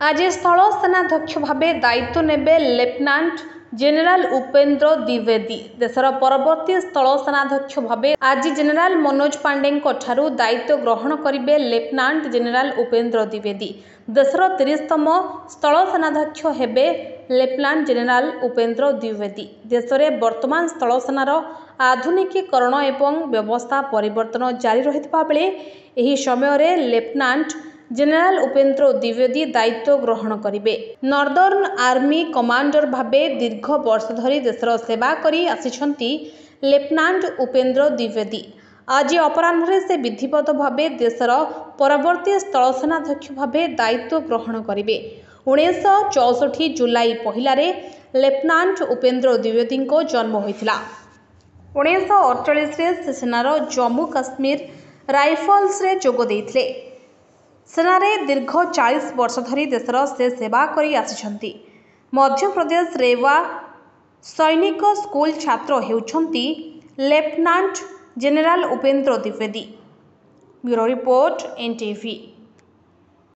आज स्थल सेनाध्यक्ष भावे दायित्व नेबे लेफ्टिनेंट जेनेराल उपेंद्र द्विवेदी। देशर परवर्ती स्थल सेनाध्यक्ष भावे आज जेनेराल मनोज पांडे दायित्व ग्रहण करेंगे लेफ्टिनेंट जेनेराल उपेंद्र द्विवेदी। देशर 30तम स्थल सेनाध्यक्ष हेबे लेफ्टिनेंट जेनेराल उपेंद्र द्विवेदी। देश में वर्तमान स्थल सेनार आधुनिकीकरण एवं व्यवस्था परिवर्तन जारी रहितबा बेले एही समय लेफ्टिनेंट जेनेराल उपेंद्र द्विवेदी दायित्व ग्रहण करेंगे। नॉर्दर्न आर्मी कमांडर भावे दीर्घ वर्ष धरी देशर सेवा करी आसिछंती लेफ्टिनेंट उपेंद्र द्विवेदी। आज अपराह्न से विधिवत भावे देशर परवर्ती स्थल सेनाध्यक्ष भावे दायित्व ग्रहण करेंगे। 1964 जुलाई 1 लेफ्टिनेंट उपेंद्र द्विवेदी जन्म होता। 1948 से सेनार जम्मू काश्मीर राइफल्स रे जोग देइथिले। सेनारे दीर्घ 40 वर्ष धरी देशर से सेवा करी आसिछंती। मध्य प्रदेश रेवा सैनिक स्कूल छात्र हेउछंती lieutenant general Upendra Dwivedi. Bureau report NTV।